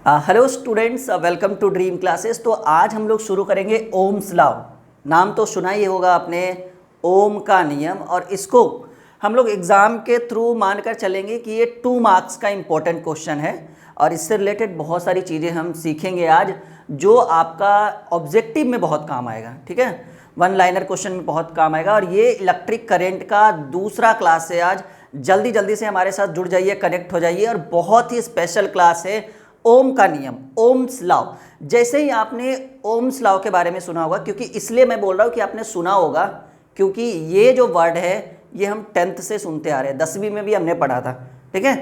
Hello students, welcome to dream classes. तो आज हम लोग शुरू करेंगे ओम्स लॉ। नाम तो सुना ही होगा आपने, ओम का नियम। और इसको हम लोग एग्ज़ाम के थ्रू मानकर चलेंगे कि ये 2 मार्क्स का इम्पोर्टेंट क्वेश्चन है और इससे रिलेटेड बहुत सारी चीज़ें हम सीखेंगे आज, जो आपका ऑब्जेक्टिव में बहुत काम आएगा। ठीक है, 1 लाइनर क्वेश्चन में बहुत काम आएगा। और ये इलेक्ट्रिक करंट का दूसरा क्लास है आज। जल्दी जल्दी से हमारे साथ जुड़ जाइए, कनेक्ट हो जाइए। और बहुत ही स्पेशल क्लास है ओम का नियम, ओम्स लॉ। जैसे ही आपने ओम्स लॉ के बारे में सुना होगा, क्योंकि इसलिए मैं बोल रहा हूँ कि आपने सुना होगा, क्योंकि ये जो वर्ड है ये हम 10th से सुनते आ रहे हैं, 10वीं में भी हमने पढ़ा था। ठीक है,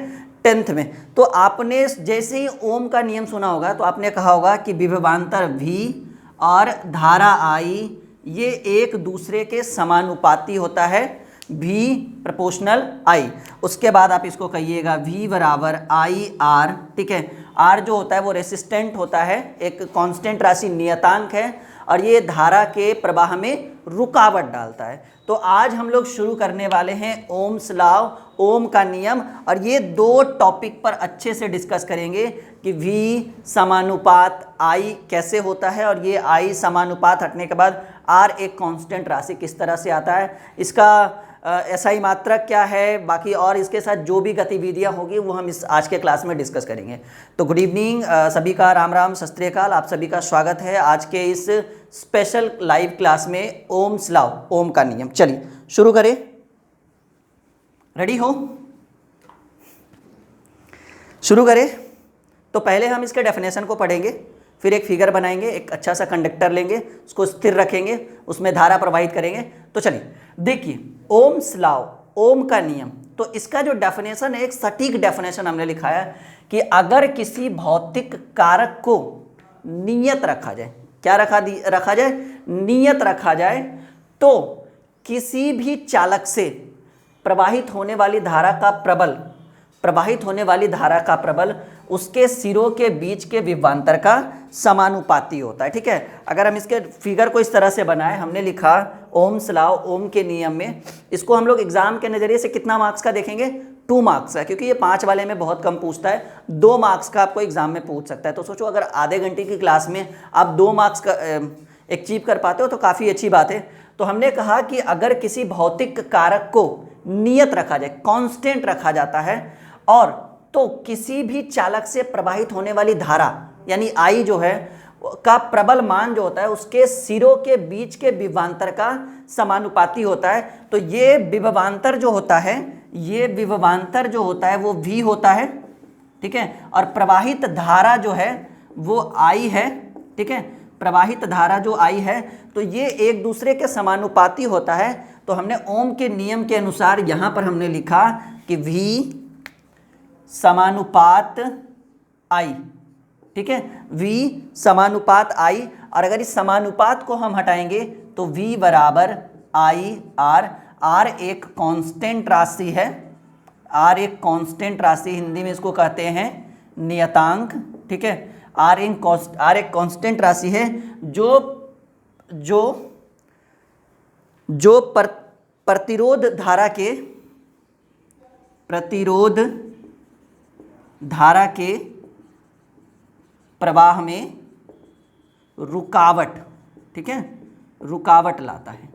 10th में। तो आपने जैसे ही ओम का नियम सुना होगा तो आपने कहा होगा कि विभवांतर V और धारा I ये एक दूसरे के समानुपाती होता है, V प्रोपोर्शनल I। उसके बाद आप इसको कहिएगा V बराबर IR। ठीक है, R जो होता है वो रेसिस्टेंट होता है, एक कांस्टेंट राशि, नियतांक है, और ये धारा के प्रवाह में रुकावट डालता है। तो आज हम लोग शुरू करने वाले हैं ओम्स लॉ, ओम का नियम। और ये 2 टॉपिक पर अच्छे से डिस्कस करेंगे कि V समानुपात I कैसे होता है, और ये I समानुपात हटने के बाद R एक कांस्टेंट राशि किस तरह से आता है, इसका SI मात्रक क्या है, बाकी और इसके साथ जो भी गतिविधियां होगी वो हम इस आज के क्लास में डिस्कस करेंगे। तो गुड इवनिंग सभी का, राम राम, सत श्री अकाल। आप सभी का स्वागत है आज के इस स्पेशल लाइव क्लास में ओम्स लॉ, ओम का नियम। चलिए शुरू करें, रेडी हो? शुरू करें। तो पहले हम इसके डेफिनेशन को पढ़ेंगे, फिर एक फिगर बनाएंगे, एक अच्छा सा कंडक्टर लेंगे, उसको स्थिर रखेंगे, उसमें धारा प्रवाहित करेंगे। तो चलिए देखिए, ओम्स लॉ, ओम का नियम। तो इसका जो डेफिनेशन है, एक सटीक डेफिनेशन हमने लिखा है कि अगर किसी भौतिक कारक को नियत रखा जाए, क्या रखा जाए? नियत रखा जाए, तो किसी भी चालक से प्रवाहित होने वाली धारा का प्रबल उसके सिरों के बीच के विभवांतर का समानुपाती होता है। ठीक है, अगर हम इसके फिगर को इस तरह से बनाए, हमने लिखा ओम्स लॉ, ओम के नियम में, इसको हम लोग एग्जाम के नज़रिए से कितना मार्क्स का देखेंगे? 2 मार्क्स का, क्योंकि ये 5 वाले में बहुत कम पूछता है, 2 मार्क्स का आपको एग्जाम में पूछ सकता है। तो सोचो, अगर आधे घंटे की क्लास में आप 2 मार्क्स का अचीव कर पाते हो तो काफ़ी अच्छी बात है। तो हमने कहा कि अगर किसी भौतिक कारक को नियत रखा जाए, कांस्टेंट रखा जाता है, और तो किसी भी चालक से प्रवाहित होने वाली धारा यानी I जो है का प्रबल मान जो होता है उसके सिरों के बीच के विभवांतर का समानुपाती होता है। तो ये विभवांतर जो होता है वो V होता है। ठीक है, और प्रवाहित धारा जो है वो I है। ठीक है, प्रवाहित धारा जो I है, तो ये एक दूसरे के समानुपाती होता है। तो हमने ओम के नियम के अनुसार यहां पर हमने लिखा कि V समानुपात I। ठीक है, V समानुपात I। और अगर इस समानुपात को हम हटाएंगे तो V बराबर IR। R एक कांस्टेंट राशि है, R एक कांस्टेंट राशि, हिंदी में इसको कहते हैं नियतांक। ठीक है, R एक कांस्टेंट राशि है जो प्रतिरोध धारा के प्रवाह में रुकावट, ठीक है, रुकावट लाता है।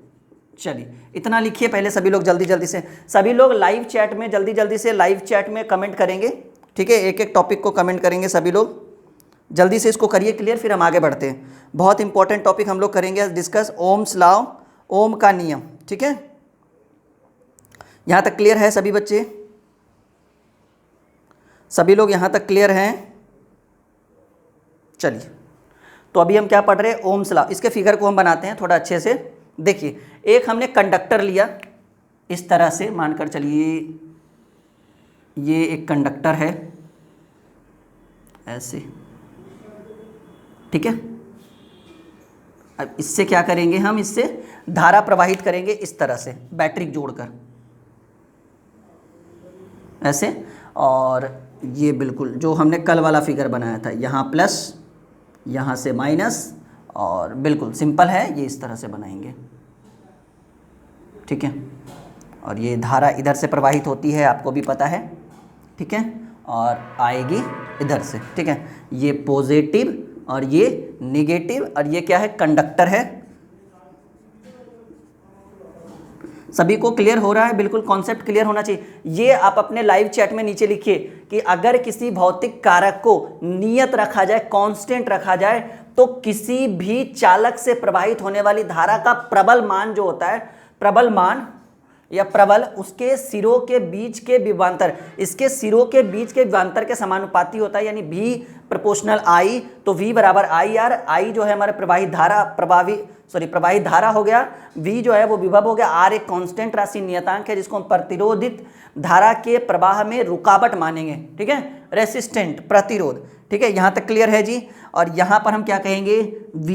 चलिए इतना लिखिए पहले सभी लोग, जल्दी जल्दी से सभी लोग लाइव चैट में जल्दी से लाइव चैट में कमेंट करेंगे। ठीक है, एक एक टॉपिक को कमेंट करेंगे सभी लोग, जल्दी से इसको करिए क्लियर, फिर हम आगे बढ़ते हैं। बहुत इंपॉर्टेंट टॉपिक हम लोग करेंगे डिस्कस, ओम्स लॉ, ओम का नियम। ठीक है, यहाँ तक क्लियर है सभी बच्चे? सभी लोग यहाँ तक क्लियर हैं? चलिए, तो अभी हम क्या पढ़ रहे हैं? Ohm's law. इसके फिगर को हम बनाते हैं थोड़ा अच्छे से। देखिए, एक हमने कंडक्टर लिया इस तरह से, मानकर चलिए ये एक कंडक्टर है ऐसे। ठीक है, अब इससे क्या करेंगे? हम इससे धारा प्रवाहित करेंगे इस तरह से, बैटरी जोड़कर ऐसे। और ये बिल्कुल जो हमने कल वाला फिगर बनाया था, यहाँ प्लस, यहाँ से माइनस, और बिल्कुल सिंपल है, ये इस तरह से बनाएंगे। ठीक है, और ये धारा इधर से प्रवाहित होती है, आपको भी पता है। ठीक है, और आएगी इधर से, ठीक है। ये पॉजिटिव और ये निगेटिव, और ये क्या है, कंडक्टर है। सभी को क्लियर हो रहा है? बिल्कुल कॉन्सेप्ट क्लियर होना चाहिए। ये आप अपने लाइव चैट में नीचे लिखिए कि अगर किसी भौतिक कारक को नियत रखा जाए, कांस्टेंट रखा जाए, तो किसी भी चालक से प्रवाहित होने वाली धारा का प्रबल मान जो होता है, प्रबल मान या प्रबल, उसके सिरों के बीच के विभवांतर, इसके सिरों के बीच के विभवांतर के समानुपाती होता है, यानी V प्रोपोर्शनल I। तो V बराबर IR, I जो है हमारे प्रवाहित धारा, प्रवाहित धारा हो गया, V जो है वो विभव हो गया, R एक कांस्टेंट राशि नियतांक है जिसको हम प्रतिरोधित धारा के प्रवाह में रुकावट मानेंगे, ठीक है, रेसिस्टेंट, प्रतिरोध, ठीक है। यहाँ तक क्लियर है जी। और यहाँ पर हम क्या कहेंगे, V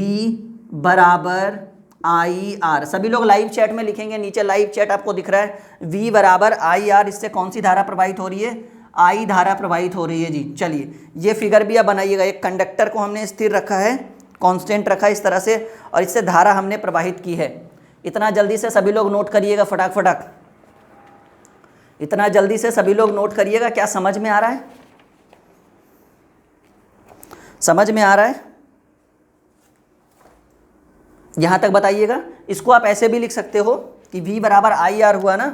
बराबर IR। सभी लोग लाइव चैट में लिखेंगे, नीचे लाइव चैट आपको दिख रहा है, V बराबर IR। इससे कौन सी धारा प्रवाहित हो रही है, I धारा प्रवाहित हो रही है जी। चलिए ये फिगर भी आप बनाइएगा। एक कंडक्टर को हमने स्थिर रखा है, कांस्टेंट रखा है इस तरह से, और इससे धारा हमने प्रवाहित की है। इतना जल्दी से सभी लोग नोट करिएगा, फटाक फटाक, इतना जल्दी से सभी लोग नोट करिएगा। क्या समझ में आ रहा है? समझ में आ रहा है? यहां तक बताइएगा। इसको आप ऐसे भी लिख सकते हो कि V बराबर IR हुआ ना,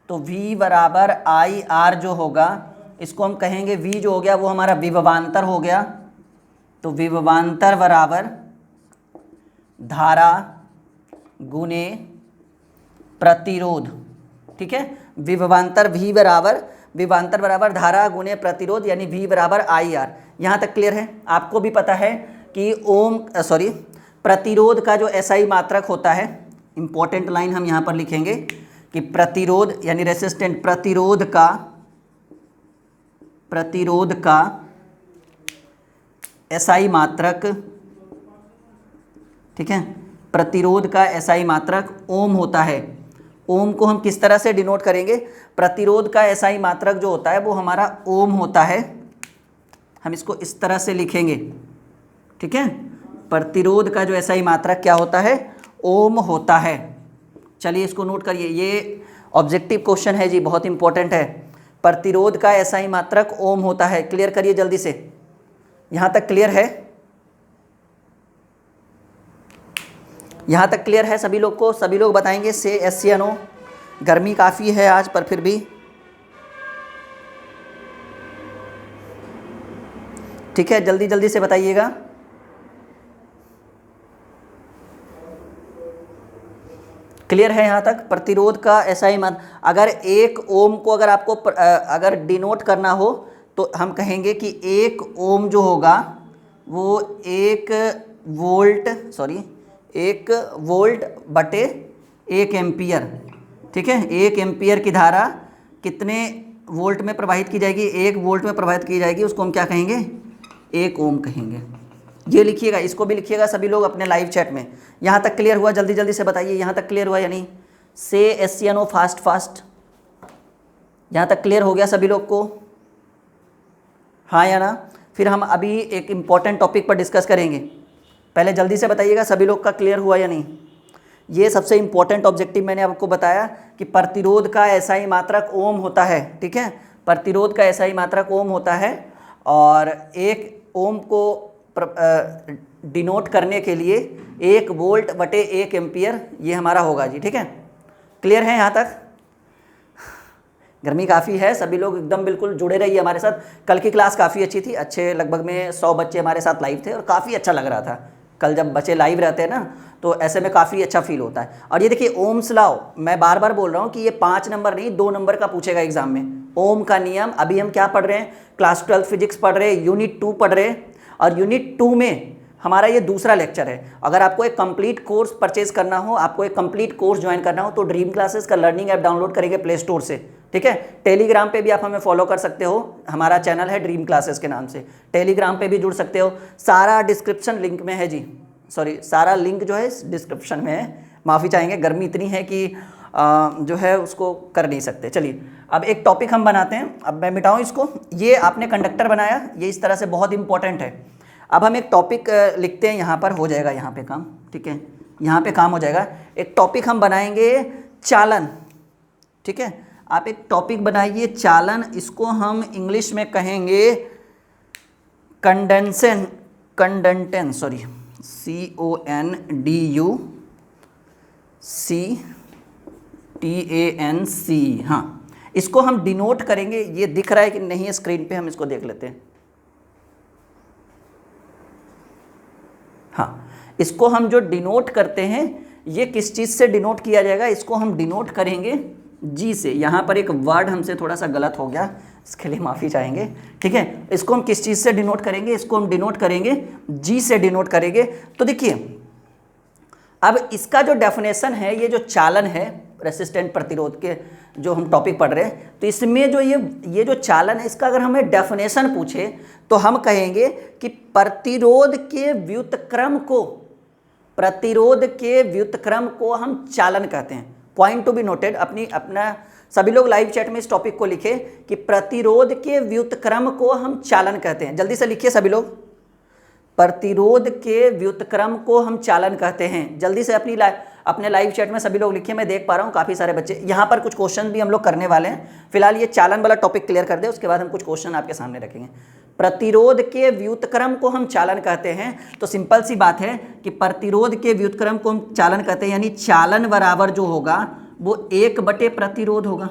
तो V बराबर IR जो होगा, इसको हम कहेंगे V जो हो गया वो हमारा विभवांतर हो गया। तो विभवांतर बराबर धारा गुने प्रतिरोध, ठीक है। विभवांतर विभवांतर बराबर धारा गुने प्रतिरोध, यानी V बराबर IR। यहाँ तक क्लियर है? आपको भी पता है कि प्रतिरोध का जो SI मात्रक होता है, इंपॉर्टेंट लाइन हम यहाँ पर लिखेंगे कि प्रतिरोध यानी रेसिस्टेंट, प्रतिरोध का SI मात्रक, ठीक है, प्रतिरोध का SI मात्रक ओम होता है। ओम को हम किस तरह से डिनोट करेंगे, प्रतिरोध का SI मात्रक जो होता है वो हमारा ओम होता है। हम इसको इस तरह से लिखेंगे, ठीक है। प्रतिरोध का जो SI मात्रक क्या होता है, ओम होता है। चलिए इसको नोट करिए, ये ऑब्जेक्टिव क्वेश्चन है जी, बहुत इंपॉर्टेंट है। प्रतिरोध का SI मात्रक ओम होता है। क्लियर करिए जल्दी से। यहाँ तक क्लियर है? यहाँ तक क्लियर है सभी लोग को? सभी लोग बताएंगे से yes या नो। गर्मी काफ़ी है आज, पर फिर भी ठीक है, जल्दी जल्दी से बताइएगा। क्लियर है यहाँ तक? प्रतिरोध का SI मान, अगर 1 ओम को अगर आपको अगर डिनोट करना हो तो हम कहेंगे कि 1 ओम जो होगा वो 1 वोल्ट बटे 1 एम्पियर, ठीक है। 1 एम्पियर की धारा कितने वोल्ट में प्रवाहित की जाएगी, 1 वोल्ट में प्रवाहित की जाएगी, उसको हम क्या कहेंगे, 1 ओम कहेंगे। ये लिखिएगा, इसको भी लिखिएगा सभी लोग अपने लाइव चैट में। यहाँ तक क्लियर हुआ? जल्दी जल्दी से बताइए, यहाँ तक क्लियर हुआ या नहीं? से yes या नो, फास्ट। यहाँ तक क्लियर हो गया सभी लोग को? हाँ या ना? फिर हम अभी एक इम्पॉर्टेंट टॉपिक पर डिस्कस करेंगे। पहले जल्दी से बताइएगा सभी लोग का क्लियर हुआ या नहीं? ये सबसे इम्पॉर्टेंट ऑब्जेक्टिव मैंने आपको बताया कि प्रतिरोध का SI मात्रक ओम होता है, ठीक है। प्रतिरोध का SI मात्रक ओम होता है, और 1 ओम को डिनोट करने के लिए 1 वोल्ट बटे 1 एम्पियर ये हमारा होगा जी, ठीक है। क्लियर है यहाँ तक? गर्मी काफ़ी है, सभी लोग एकदम बिल्कुल जुड़े रहिए हमारे साथ। कल की क्लास काफ़ी अच्छी थी, अच्छे लगभग में 100 बच्चे हमारे साथ लाइव थे और काफ़ी अच्छा लग रहा था। कल जब बच्चे लाइव रहते हैं ना तो ऐसे में काफ़ी अच्छा फील होता है। और ये देखिए ओम्स लॉ, मैं बार बार बोल रहा हूँ कि ये 5 नंबर नहीं 2 नंबर का पूछेगा एग्जाम में। ओम का नियम, अभी हम क्या पढ़ रहे हैं, क्लास 12 फिजिक्स पढ़ रहे हैं, यूनिट 2 पढ़ रहे हैं, और यूनिट 2 में हमारा ये दूसरा लेक्चर है। अगर आपको एक कंप्लीट कोर्स परचेज करना हो, आपको एक कंप्लीट कोर्स ज्वाइन करना हो, तो ड्रीम क्लासेस का लर्निंग ऐप डाउनलोड करेंगे प्ले स्टोर से, ठीक है। टेलीग्राम पे भी आप हमें फॉलो कर सकते हो, हमारा चैनल है ड्रीम क्लासेस के नाम से, टेलीग्राम पे भी जुड़ सकते हो। सारा डिस्क्रिप्शन लिंक में है जी, सारा लिंक जो है डिस्क्रिप्शन में है। माफ़ी चाहेंगे, गर्मी इतनी है कि जो है उसको कर नहीं सकते। चलिए अब एक टॉपिक हम बनाते हैं, अब मैं मिटाऊँ इसको। ये आपने कंडक्टर बनाया, ये इस तरह से बहुत इंपॉर्टेंट है। अब हम एक टॉपिक लिखते हैं, यहाँ पर हो जाएगा यहाँ पे काम, ठीक है, यहाँ पे काम हो जाएगा। एक टॉपिक हम बनाएंगे चालन, ठीक है। आप एक टॉपिक बनाइए चालन, इसको हम इंग्लिश में कहेंगे कंडेंसेंट, कंडंटेंस, सॉरी, CONDUCTANC, हाँ, इसको हम डिनोट करेंगे, ये दिख रहा है कि नहीं स्क्रीन पे, हम इसको देख लेते हैं। हाँ, इसको हम जो डिनोट करते हैं, ये किस चीज़ से डिनोट किया जाएगा, इसको हम डिनोट करेंगे जी से। यहाँ पर एक वर्ड हमसे थोड़ा सा गलत हो गया, इसके लिए माफ़ी चाहेंगे, ठीक है। इसको हम किस चीज़ से डिनोट करेंगे, इसको हम डिनोट करेंगे जी से डिनोट करेंगे। तो देखिए, अब इसका जो डेफिनेशन है, ये जो चालन है रेसिस्टेंट प्रतिरोध के जो हम टॉपिक पढ़ रहे हैं, तो इसमें जो ये जो चालन है, इसका अगर हमें डेफिनेशन पूछे तो हम कहेंगे कि प्रतिरोध के व्युत्क्रम को, प्रतिरोध के व्युत्क्रम को हम चालन कहते हैं। पॉइंट टू बी नोटेड, अपना सभी लोग लाइव चैट में इस टॉपिक को लिखे कि प्रतिरोध के व्युत्क्रम को हम चालन कहते हैं। जल्दी से लिखिए सभी लोग, प्रतिरोध के व्युत्क्रम को हम चालन कहते हैं। जल्दी से अपने लाइव चैट में सभी लोग लिखिए, मैं देख पा रहा हूँ काफ़ी सारे बच्चे। यहाँ पर कुछ क्वेश्चन भी हम लोग करने वाले हैं, फिलहाल ये चालन वाला टॉपिक क्लियर कर दे, उसके बाद हम कुछ क्वेश्चन आपके सामने रखेंगे। प्रतिरोध के व्युत्क्रम को हम चालन कहते हैं, तो सिंपल सी बात है कि प्रतिरोध के व्युत्क्रम को हम चालन कहते हैं, यानी चालन बराबर जो होगा वो 1 प्रतिरोध होगा।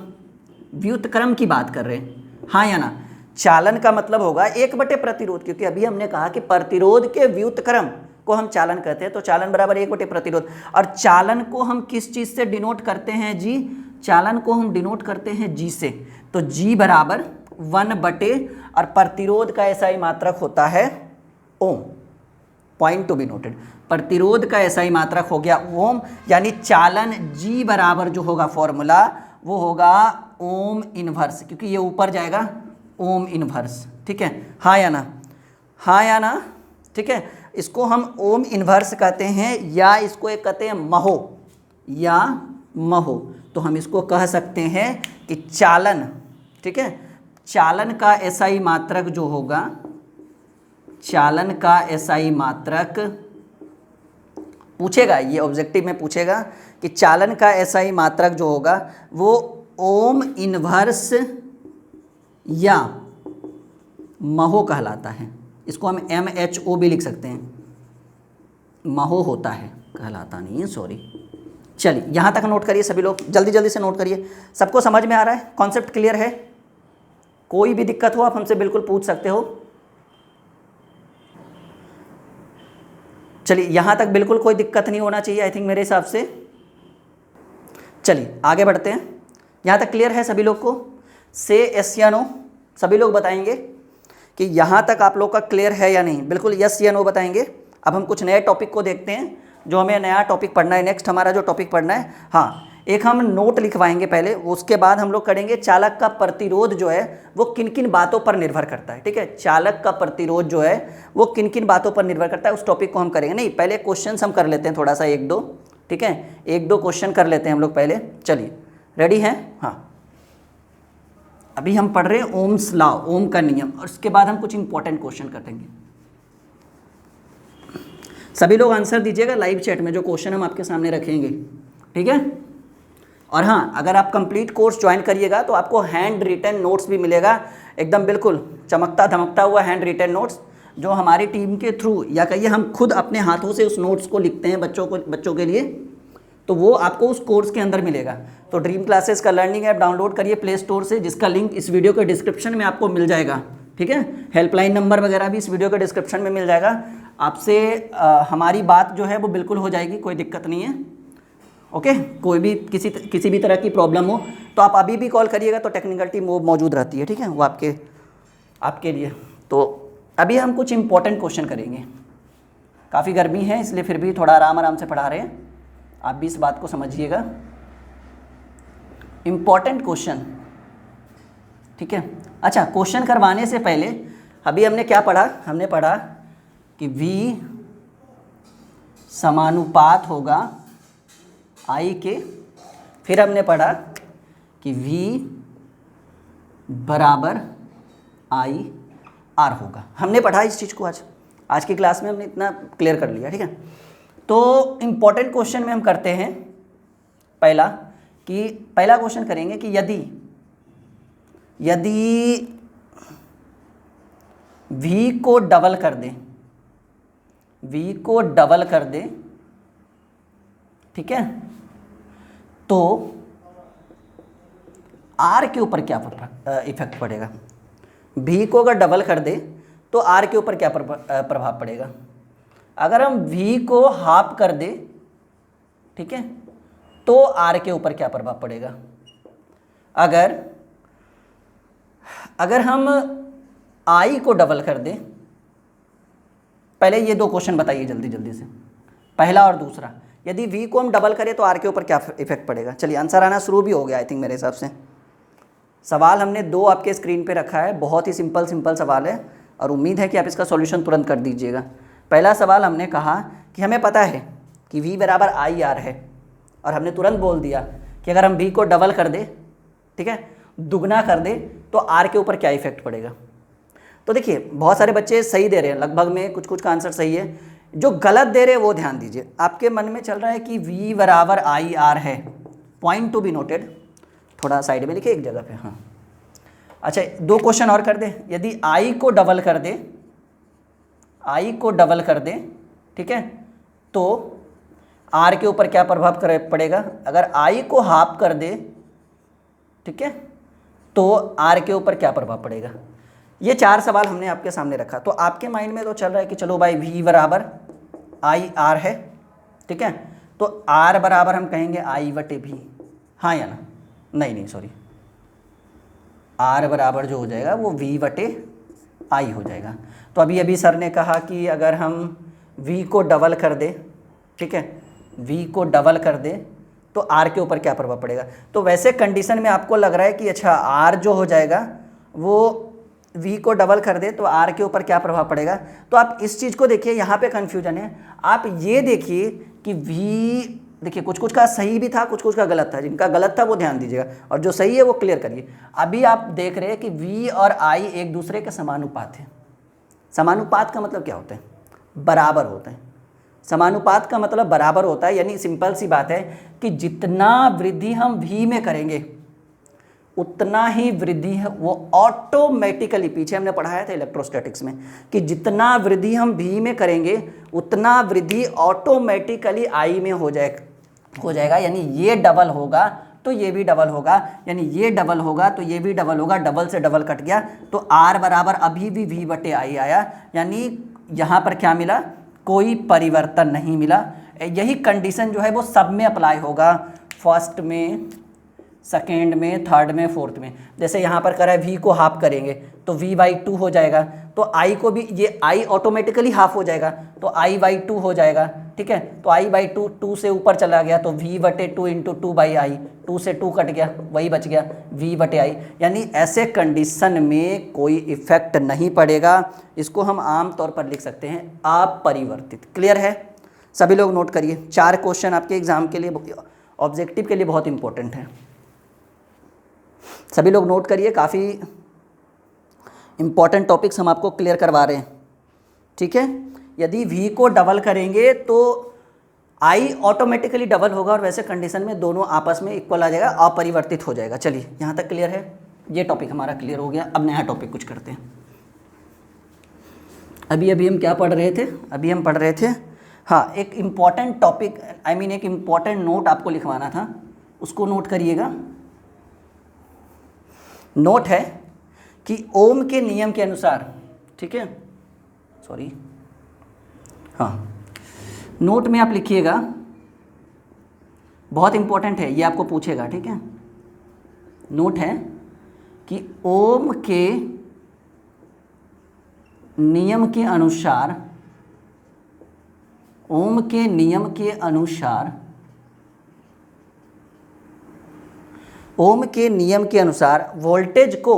व्युत्क्रम की बात कर रहे हैं, हाँ या ना। चालन का मतलब होगा 1 प्रतिरोध, क्योंकि अभी हमने कहा कि प्रतिरोध के व्युत्क्रम को हम चालन कहते हैं, तो चालन बराबर 1 प्रतिरोध। और चालन को हम किस चीज़ से डिनोट करते हैं जी, चालन को हम डिनोट करते हैं जी से। तो जी बराबर 1 और प्रतिरोध का ऐसा ही मात्रक होता है ओम। पॉइंट टू बी नोटेड, प्रतिरोध का ऐसा ही मात्रक हो गया ओम, यानी चालन जी बराबर जो होगा फॉर्मूला वो होगा ओम इनवर्स, क्योंकि ये ऊपर जाएगा ओम इनवर्स, ठीक है। हाँ या ना, हाँ या ना, ठीक है। इसको हम ओम इनवर्स कहते हैं, या इसको एक कहते हैं महो, या महो। तो हम इसको कह सकते हैं कि चालन, ठीक है, चालन का एसआई मात्रक जो होगा, चालन का एसआई मात्रक पूछेगा, ये ऑब्जेक्टिव में पूछेगा कि चालन का एसआई मात्रक जो होगा वो ओम इनवर्स या महो कहलाता है। इसको हम MHO भी लिख सकते हैं, महो होता है, कहलाता नहीं है, सॉरी। चलिए यहाँ तक नोट करिए सभी लोग, जल्दी जल्दी से नोट करिए। सबको समझ में आ रहा है, कॉन्सेप्ट क्लियर है? कोई भी दिक्कत हो आप हमसे बिल्कुल पूछ सकते हो। चलिए यहाँ तक बिल्कुल कोई दिक्कत नहीं होना चाहिए, आई थिंक मेरे हिसाब से। चलिए आगे बढ़ते हैं। यहाँ तक क्लियर है सभी लोग को? से यस या नो सभी लोग बताएंगे कि यहाँ तक आप लोग का क्लियर है या नहीं। बिल्कुल यस या नो बताएंगे। अब हम कुछ नए टॉपिक को देखते हैं, जो हमें नया टॉपिक पढ़ना है। नेक्स्ट हमारा जो टॉपिक पढ़ना है, हाँ, एक हम नोट लिखवाएंगे पहले, उसके बाद हम लोग करेंगे चालक का प्रतिरोध जो है वो किन किन बातों पर निर्भर करता है, ठीक है। चालक का प्रतिरोध जो है वो किन किन बातों पर निर्भर करता है, उस टॉपिक को हम करेंगे। नहीं, पहले क्वेश्चंस हम कर लेते हैं थोड़ा सा, 1-2, ठीक है, 1-2 क्वेश्चन कर लेते हैं हम लोग पहले। चलिए रेडी हैं? हाँ, अभी हम पढ़ रहे हैं ओम्स लॉ, ओम का नियम, और उसके बाद हम कुछ इंपॉर्टेंट क्वेश्चन करेंगे। सभी लोग आंसर दीजिएगा लाइव चैट में जो क्वेश्चन हम आपके सामने रखेंगे, ठीक है। और हाँ, अगर आप कंप्लीट कोर्स ज्वाइन करिएगा तो आपको हैंड रिटन नोट्स भी मिलेगा, एकदम बिल्कुल चमकता धमकता हुआ हैंड रिटन नोट्स, जो हमारी टीम के थ्रू, या कहिए हम खुद अपने हाथों से उस नोट्स को लिखते हैं बच्चों के लिए, तो वो आपको उस कोर्स के अंदर मिलेगा। तो ड्रीम क्लासेस का लर्निंग ऐप डाउनलोड करिए प्ले स्टोर से, जिसका लिंक इस वीडियो के डिस्क्रिप्शन में आपको मिल जाएगा, ठीक है। हेल्पलाइन नंबर वगैरह भी इस वीडियो के डिस्क्रिप्शन में मिल जाएगा। आपसे हमारी बात जो है वो बिल्कुल हो जाएगी, कोई दिक्कत नहीं है, ओके। कोई भी किसी भी तरह की प्रॉब्लम हो तो आप अभी भी कॉल करिएगा, तो टेक्निकल टीम वो मौजूद रहती है, ठीक है, वो आपके लिए। तो अभी हम कुछ इंपॉर्टेंट क्वेश्चन करेंगे। काफ़ी गर्मी है इसलिए फिर भी थोड़ा आराम से पढ़ा रहे हैं, आप भी इस बात को समझिएगा। इम्पॉर्टेंट क्वेश्चन, ठीक है। अच्छा, क्वेश्चन करवाने से पहले अभी हमने क्या पढ़ा? हमने पढ़ा कि V समानुपात होगा I के, फिर हमने पढ़ा कि V बराबर IR होगा। हमने पढ़ा इस चीज़ को आज की क्लास में हमने इतना क्लियर कर लिया, ठीक है। तो इम्पॉर्टेंट क्वेश्चन में हम करते हैं पहला क्वेश्चन करेंगे कि यदि v को डबल कर दे, v को डबल कर दे, ठीक है, तो r के ऊपर क्या इफेक्ट पड़ेगा? v को अगर डबल कर दे तो r के ऊपर क्या प्रभाव पड़ेगा? अगर हम v को हाफ कर दे, ठीक है, तो r के ऊपर क्या प्रभाव पड़ेगा? अगर हम i को डबल कर दे, पहले ये दो क्वेश्चन बताइए जल्दी जल्दी से, पहला और दूसरा। यदि v को हम डबल करें तो r के ऊपर क्या इफेक्ट पड़ेगा? चलिए आंसर आना शुरू भी हो गया आई थिंक मेरे हिसाब से। सवाल हमने दो आपके स्क्रीन पे रखा है, बहुत ही सिंपल सवाल है और उम्मीद है कि आप इसका सॉल्यूशन तुरंत कर दीजिएगा। पहला सवाल हमने कहा कि हमें पता है कि v बराबर आई आर है और हमने तुरंत बोल दिया कि अगर हम v को डबल कर दे, ठीक है, दुगना कर दे, तो r के ऊपर क्या इफेक्ट पड़ेगा। तो देखिए बहुत सारे बच्चे सही दे रहे हैं, लगभग में कुछ का आंसर सही है। जो गलत दे रहे हैं वो ध्यान दीजिए। आपके मन में चल रहा है कि v बराबर आई आर है, पॉइंट टू बी नोटेड, थोड़ा साइड में लिखे एक जगह पे। हाँ अच्छा, दो क्वेश्चन और कर दे। यदि i को डबल कर दे, i को डबल कर दे, ठीक है, तो r के ऊपर क्या प्रभाव पड़ेगा? अगर i को हाफ कर दे, ठीक है, तो r के ऊपर क्या प्रभाव पड़ेगा? ये चार सवाल हमने आपके सामने रखा। तो आपके माइंड में तो चल रहा है कि चलो भाई v बराबर आई आर है, ठीक है, तो r बराबर हम कहेंगे i बटे v, हाँ या ना? नहीं सॉरी, r बराबर जो हो जाएगा वो v बटे i हो जाएगा। तो अभी सर ने कहा कि अगर हम v को डबल कर दे, ठीक है, v को डबल कर दे तो r के ऊपर क्या प्रभाव पड़ेगा। तो वैसे कंडीशन में आपको लग रहा है कि अच्छा r जो हो जाएगा वो v को डबल कर दे तो r के ऊपर क्या प्रभाव पड़ेगा। तो आप इस चीज़ को देखिए, यहाँ पे कन्फ्यूजन है। आप ये देखिए कि v, देखिए कुछ का सही भी था, कुछ का गलत था। जिनका गलत था वो ध्यान दीजिएगा और जो सही है वो क्लियर करिए। अभी आप देख रहे हैं कि v और i एक दूसरे के समानुपात है। समानुपात का मतलब क्या होता है? बराबर होता है। समानुपात का मतलब बराबर होता है, यानी सिंपल सी बात है कि जितना वृद्धि हम v में करेंगे उतना ही वृद्धि है वो ऑटोमेटिकली, पीछे हमने पढ़ाया था इलेक्ट्रोस्टैटिक्स में कि जितना वृद्धि हम v में करेंगे उतना वृद्धि ऑटोमेटिकली i में हो जाएगा। यानी ये डबल होगा तो ये भी डबल होगा, यानी ये डबल होगा तो ये भी डबल होगा, डबल से डबल कट गया तो r बराबर अभी भी v बटे आई आया। यानी यहाँ पर क्या मिला? कोई परिवर्तन नहीं मिला। यही कंडीशन जो है वो सब में अप्लाई होगा, फर्स्ट में, सेकेंड में, थर्ड में, फोर्थ में। जैसे यहाँ पर करा है v को हाफ करेंगे तो v बाई 2 हो जाएगा, तो i को भी, ये i ऑटोमेटिकली हाफ हो जाएगा तो i बाई 2 हो जाएगा, ठीक है। तो i बाई 2, 2 से ऊपर चला गया तो v बटे 2 इंटू 2 बाई आई, 2 से 2 कट गया, वही बच गया v बटे आई। यानी ऐसे कंडीशन में कोई इफेक्ट नहीं पड़ेगा। इसको हम आम तौर पर लिख सकते हैं अपरिवर्तित। क्लियर है? सभी लोग नोट करिए, 4 क्वेश्चन आपके एग्जाम के लिए, ऑब्जेक्टिव के लिए बहुत इंपॉर्टेंट है। सभी लोग नोट करिए, काफ़ी इंपॉर्टेंट टॉपिक्स हम आपको क्लियर करवा रहे हैं, ठीक है। यदि v को डबल करेंगे तो i ऑटोमेटिकली डबल होगा और वैसे कंडीशन में दोनों आपस में इक्वल आ जाएगा, अपरिवर्तित हो जाएगा। चलिए यहाँ तक क्लियर है, ये टॉपिक हमारा क्लियर हो गया। अब नया टॉपिक कुछ करते हैं। अभी हम क्या पढ़ रहे थे? अभी हम पढ़ रहे थे, हाँ, एक इम्पॉर्टेंट टॉपिक, एक इम्पॉर्टेंट नोट आपको लिखवाना था, उसको नोट करिएगा। नोट है कि ओम के नियम के अनुसार, ठीक है, सॉरी, हाँ, नोट में आप लिखिएगा, बहुत इंपॉर्टेंट है, ये आपको पूछेगा, ठीक है। नोट है कि ओम के नियम के अनुसार, ओम के नियम के अनुसार, ओम के नियम के अनुसार वोल्टेज को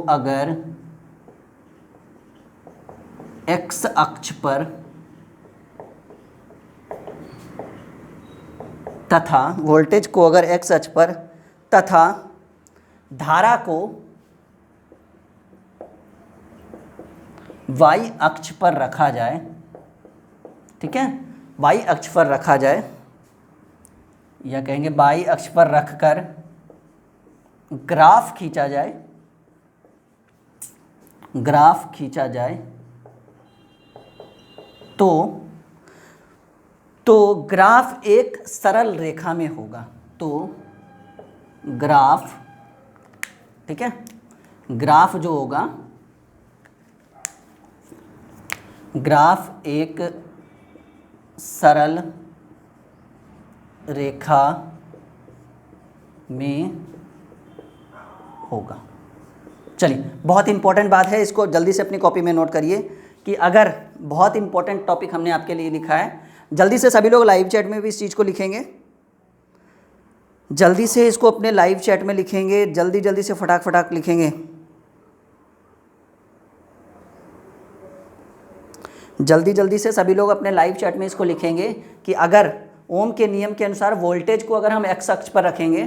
अगर x अक्ष पर तथा वोल्टेज को अगर x अक्ष पर तथा धारा को y अक्ष पर रखा जाए, ठीक है, y अक्ष पर रखा जाए, या कहेंगे बाई अक्ष पर रखकर ग्राफ खींचा जाए, ग्राफ खींचा जाए तो ग्राफ एक सरल रेखा में होगा। तो ग्राफ, ठीक है, ग्राफ जो होगा, ग्राफ एक सरल रेखा में होगा। चलिए, बहुत इंपॉर्टेंट बात है, इसको जल्दी से अपनी कॉपी में नोट करिए कि अगर बहुत इंपॉर्टेंट टॉपिक हमने आपके लिए लिखा है, जल्दी से सभी लोग लाइव चैट में भी इस चीज़ को लिखेंगे, जल्दी से इसको अपने लाइव चैट में लिखेंगे, जल्दी जल्दी से फटाक फटाक लिखेंगे, जल्दी जल्दी से सभी लोग अपने लाइव चैट में इसको लिखेंगे कि अगर ओम के नियम के अनुसार वोल्टेज को अगर हम एक्स अक्ष पर रखेंगे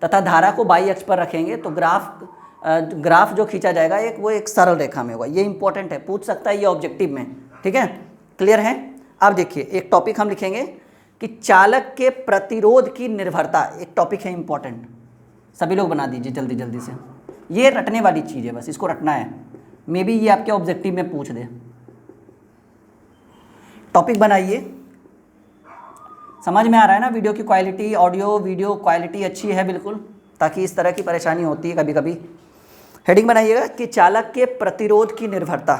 तथा धारा को वाई अक्ष पर रखेंगे तो ग्राफ जो खींचा जाएगा वो एक सरल रेखा में होगा। ये इंपॉर्टेंट है, पूछ सकता है ये ऑब्जेक्टिव में, ठीक है, क्लियर है। अब देखिए एक टॉपिक हम लिखेंगे कि चालक के प्रतिरोध की निर्भरता, एक टॉपिक है इंपॉर्टेंट, सभी लोग बना दीजिए जल्दी जल्दी से। ये रटने वाली चीज़ है, बस इसको रटना है, मे बी ये आपके ऑब्जेक्टिव में पूछ दे। टॉपिक बनाइए, समझ में आ रहा है ना, वीडियो की क्वालिटी, ऑडियो वीडियो क्वालिटी अच्छी है बिल्कुल, ताकि इस तरह की परेशानी होती है कभी कभी। हेडिंग बनाइएगा कि चालक के प्रतिरोध की निर्भरता,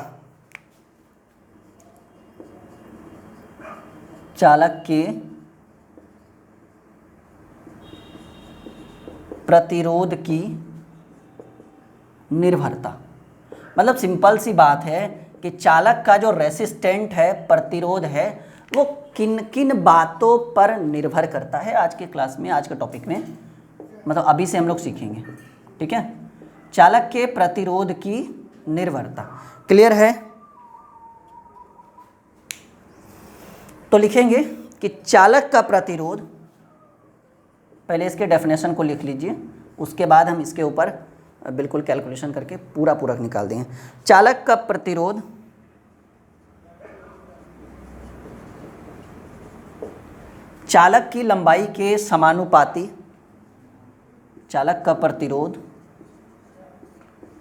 चालक के प्रतिरोध की निर्भरता, मतलब सिंपल सी बात है कि चालक का जो रेसिस्टेंट है, प्रतिरोध है, वो किन किन बातों पर निर्भर करता है। आज के क्लास में, आज के टॉपिक में, मतलब अभी से हम लोग सीखेंगे, ठीक है। चालक के प्रतिरोध की निर्भरता, क्लियर है। तो लिखेंगे कि चालक का प्रतिरोध, पहले इसके डेफिनेशन को लिख लीजिए, उसके बाद हम इसके ऊपर बिल्कुल कैलकुलेशन करके पूरा पूरा निकाल देंगे। चालक का प्रतिरोध चालक की लंबाई के समानुपाती, चालक का प्रतिरोध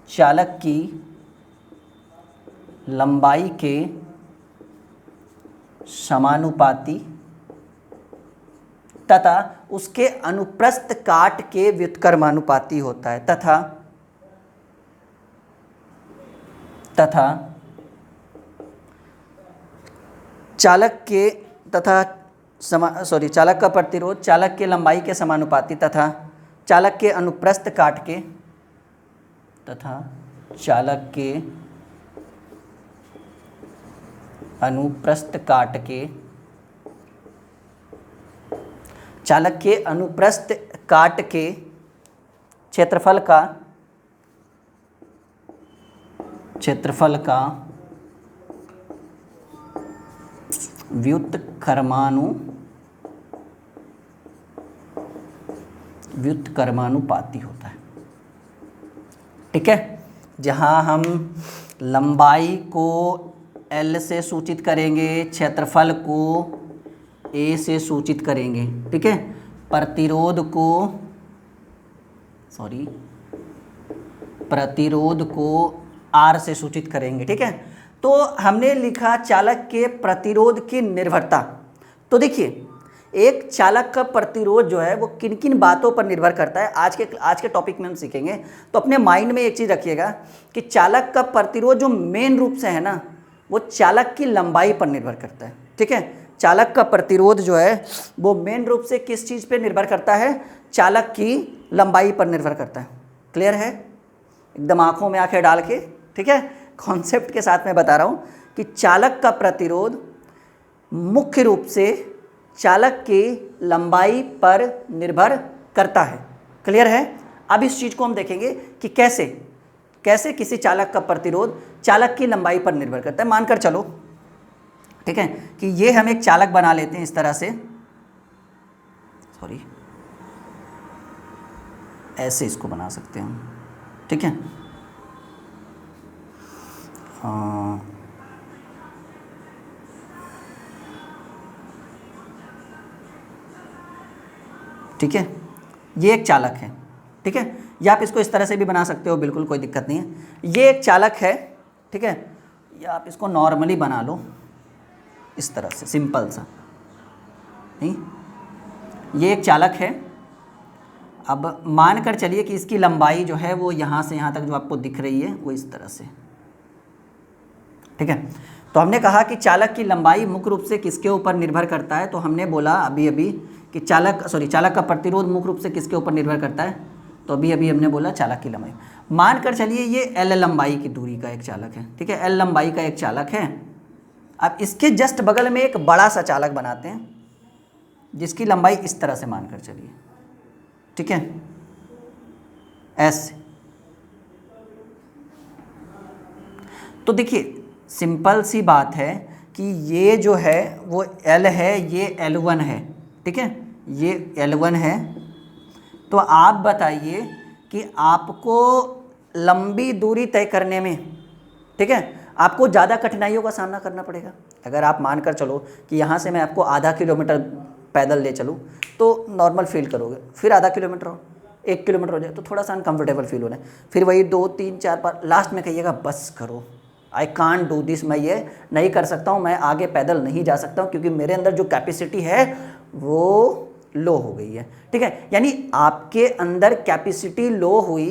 चालक की लंबाई के समानुपाती तथा उसके अनुप्रस्थ काट के व्युत्क्रमानुपाती होता है, तथा चालक का प्रतिरोध चालक के लंबाई के समानुपाती तथा चालक के अनुप्रस्थ काट के, तथा चालक के अनुप्रस्थ काट के, चालक के अनुप्रस्थ काट के क्षेत्रफल का व्युत्क्रमानुपाती होता है, ठीक है। जहां हम लंबाई को L से सूचित करेंगे, क्षेत्रफल को A से सूचित करेंगे, ठीक है, प्रतिरोध को R से सूचित करेंगे, ठीक है। तो हमने लिखा चालक के प्रतिरोध की निर्भरता। तो देखिए एक चालक का प्रतिरोध जो है वो किन किन बातों पर निर्भर करता है, आज के टॉपिक में हम सीखेंगे। तो अपने माइंड में एक चीज़ रखिएगा कि चालक का प्रतिरोध जो मेन रूप से है ना, वो चालक की लंबाई पर निर्भर करता है, ठीक है। चालक का प्रतिरोध जो है वो मेन रूप से किस चीज़ पे निर्भर करता है, चालक की लंबाई पर निर्भर करता है। क्लियर है, एकदम आंखों में आंखें डाल के, ठीक है, कॉन्सेप्ट के साथ मैं बता रहा हूँ कि चालक का प्रतिरोध मुख्य रूप से चालक की लंबाई पर निर्भर करता है। क्लियर है। अब इस चीज़ को हम देखेंगे कि कैसे किसी चालक का प्रतिरोध चालक की लंबाई पर निर्भर करता है। मानकर चलो, ठीक है, कि ये हम एक चालक बना लेते हैं इस तरह से, ऐसे इसको बना सकते हैं हम, ठीक है। ठीक है, ये एक चालक है। ठीक है, या आप इसको इस तरह से भी बना सकते हो, बिल्कुल कोई दिक्कत नहीं है। ये एक चालक है, ठीक है, या आप इसको नॉर्मली बना लो इस तरह से, सिंपल सा। नहीं, ये एक चालक है। अब मान कर चलिए कि इसकी लंबाई जो है वो यहाँ से यहाँ तक जो आपको दिख रही है वो इस तरह से। ठीक है, तो हमने कहा कि चालक की लंबाई मुख्य रूप से किसके ऊपर निर्भर करता है, तो हमने बोला अभी अभी कि चालक का प्रतिरोध मुख्य रूप से किसके ऊपर निर्भर करता है, तो अभी अभी हमने बोला चालक की लंबाई। मान कर चलिए ये L लंबाई की दूरी का एक चालक है। ठीक है, L लंबाई का एक चालक है। अब इसके जस्ट बगल में एक बड़ा सा चालक बनाते हैं जिसकी लंबाई इस तरह से मान कर चलिए। ठीक है, ऐसे। तो देखिए सिंपल सी बात है कि ये जो है वो L है, ये L1 है। ठीक है, ये L1 है। तो आप बताइए कि आपको लंबी दूरी तय करने में, ठीक है, आपको ज़्यादा कठिनाइयों का सामना करना पड़ेगा। अगर आप मान कर चलो कि यहाँ से मैं आपको आधा किलोमीटर पैदल ले चलूँ तो नॉर्मल फील करोगे, फिर आधा किलोमीटर और 1 किलोमीटर हो जाए तो थोड़ा सा अनकम्फर्टेबल फील होना है, फिर वही 2 3 4 5, लास्ट में कहिएगा बस करो, आई कांट डू दिस, मैं ये नहीं कर सकता हूँ, मैं आगे पैदल नहीं जा सकता हूँ क्योंकि मेरे अंदर जो कैपेसिटी है वो लो हो गई है। ठीक है, यानी आपके अंदर कैपेसिटी लो हुई,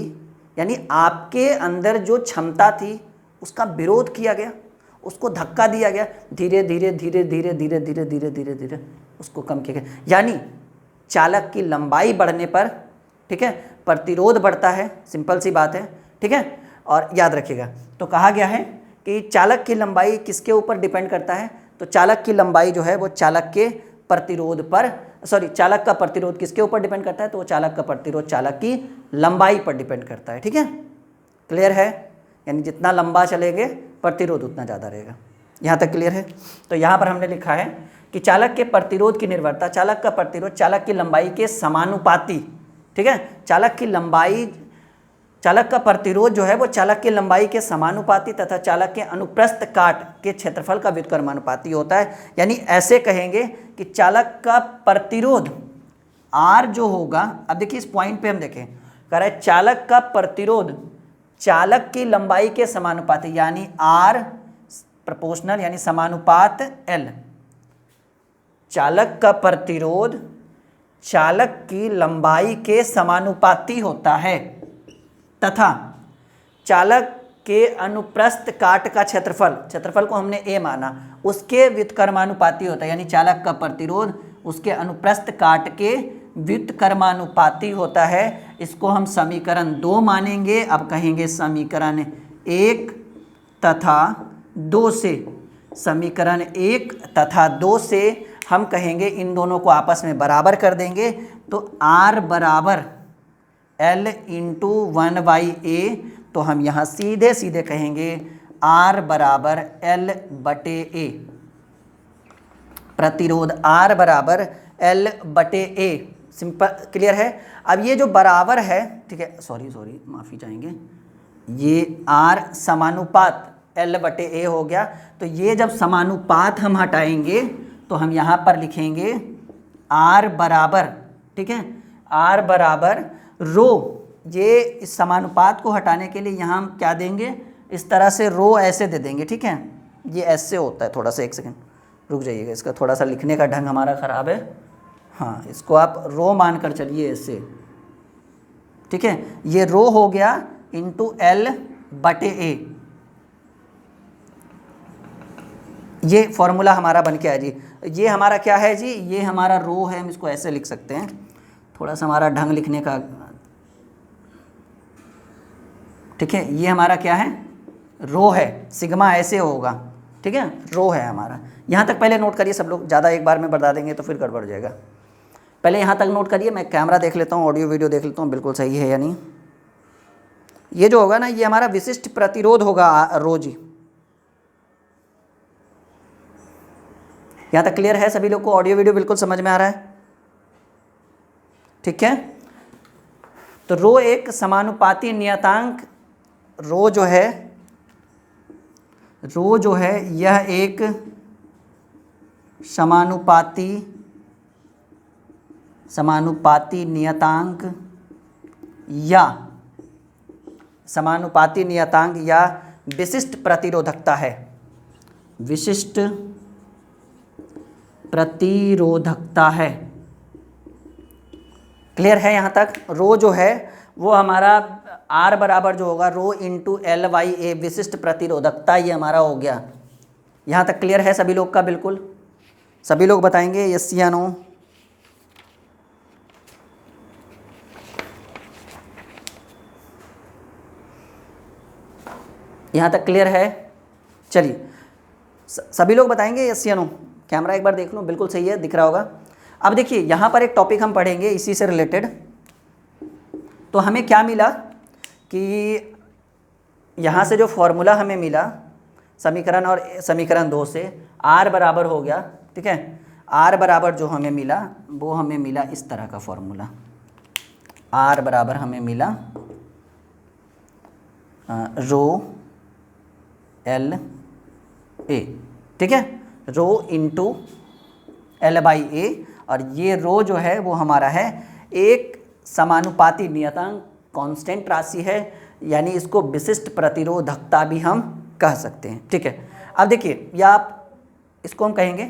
यानी आपके अंदर जो क्षमता थी उसका विरोध किया गया, उसको धक्का दिया गया, धीरे धीरे धीरे धीरे धीरे धीरे धीरे धीरे धीरे उसको कम किया गया। यानी चालक की लंबाई बढ़ने पर, ठीक है, प्रतिरोध बढ़ता है, सिंपल सी बात है। ठीक है, और याद रखिएगा तो कहा गया है कि चालक की लंबाई किसके ऊपर डिपेंड करता है, तो चालक की लंबाई जो है वो चालक के प्रतिरोध पर, चालक का प्रतिरोध किसके ऊपर डिपेंड करता है, तो वो चालक का प्रतिरोध चालक की लंबाई पर डिपेंड करता है। ठीक है, क्लियर है, यानी जितना लंबा चलेंगे प्रतिरोध उतना ज़्यादा रहेगा। यहाँ तक क्लियर है। तो यहाँ पर हमने लिखा है कि चालक के प्रतिरोध की निर्भरता, चालक का प्रतिरोध चालक की लंबाई के समानुपाती। ठीक है, चालक का प्रतिरोध जो है वो चालक की लंबाई के समानुपाती तथा चालक के अनुप्रस्थ काट के क्षेत्रफल का व्युत्क्रमानुपाती होता है। यानी ऐसे कहेंगे कि चालक का प्रतिरोध R जो होगा, अब देखिए इस पॉइंट पे हम देखें, कह रहा है चालक का प्रतिरोध चालक की लंबाई के समानुपाती, यानी R प्रोपोर्शनल यानी समानुपात L। चालक का प्रतिरोध चालक की लंबाई के समानुपाती होता है तथा चालक के अनुप्रस्थ काट का क्षेत्रफल को हमने A माना, उसके व्युत्क्रमानुपाती होता है। यानी चालक का प्रतिरोध उसके अनुप्रस्थ काट के व्युत्क्रमानुपाती होता है। इसको हम समीकरण 2 मानेंगे। अब कहेंगे समीकरण 1 तथा 2 से, समीकरण 1 तथा 2 से हम कहेंगे इन दोनों को आपस में बराबर कर देंगे, तो R बराबर L इंटू 1/A, तो हम यहाँ सीधे सीधे कहेंगे R बराबर L बटे A, प्रतिरोध R बराबर L बटे A। सिंपल, क्लियर है। अब ये जो बराबर है, ठीक है, सॉरी माफ़ी चाहेंगे, ये R समानुपात L बटे A हो गया। तो ये जब समानुपात हम हटाएंगे तो हम यहाँ पर लिखेंगे R बराबर, ठीक है, R बराबर रो। ये इस समानुपात को हटाने के लिए यहाँ हम क्या देंगे, इस तरह से रो ऐसे दे देंगे। ठीक है, ये ऐसे होता है, थोड़ा सा 1 सेकंड रुक जाइएगा, इसका थोड़ा सा लिखने का ढंग हमारा ख़राब है। हाँ, इसको आप रो मान कर चलिए ऐसे। ठीक है, ये रो हो गया इंटू L बटे A। ये फॉर्मूला हमारा बन के आया जी। ये हमारा क्या है जी, ये हमारा रो है, हम इसको ऐसे लिख सकते हैं, थोड़ा सा हमारा ढंग लिखने का। ठीक है, ये हमारा क्या है, रो है, सिग्मा ऐसे होगा। ठीक है, रो है हमारा। यहाँ तक पहले नोट करिए सब लोग, ज़्यादा एक बार में बता देंगे तो फिर गड़बड़ हो जाएगा। पहले यहाँ तक नोट करिए, मैं कैमरा देख लेता हूँ, ऑडियो वीडियो देख लेता हूँ, बिल्कुल सही है या नहीं। ये जो होगा ना, ये हमारा विशिष्ट प्रतिरोध होगा रो जी। यहाँ तक क्लियर है सभी लोग को, ऑडियो वीडियो बिल्कुल समझ में आ रहा है। ठीक है, तो रो एक समानुपाती नियतांक, रो जो है यह एक समानुपाती समानुपाती नियतांक या विशिष्ट प्रतिरोधकता है। विशिष्ट प्रतिरोधकता है। क्लियर है यहाँ तक? रो जो है वो हमारा आर बराबर जो होगा रो इंटू एल बाई ए, विशिष्ट प्रतिरोधकता ये हमारा हो गया। यहाँ तक क्लियर है सभी लोग का? बिल्कुल सभी लोग बताएंगे यस या नो। यहाँ तक क्लियर है? चलिए सभी लोग बताएंगे यस या नो। कैमरा एक बार देख लो, बिल्कुल सही है, दिख रहा होगा। अब देखिए यहाँ पर एक टॉपिक हम पढ़ेंगे इसी से रिलेटेड। तो हमें क्या मिला कि यहाँ से जो फॉर्मूला हमें मिला समीकरण और समीकरण 2 से आर बराबर हो गया, ठीक है। आर बराबर जो हमें मिला वो हमें मिला इस तरह का फॉर्मूला। आर बराबर हमें मिला रो एल ए, ठीक है, रो इंटू एल बाई ए। और ये रो जो है वो हमारा है एक समानुपाती नियतांक कांस्टेंट राशि है, यानी इसको विशिष्ट प्रतिरोधकता भी हम कह सकते हैं, ठीक है। अब देखिए या आप इसको हम कहेंगे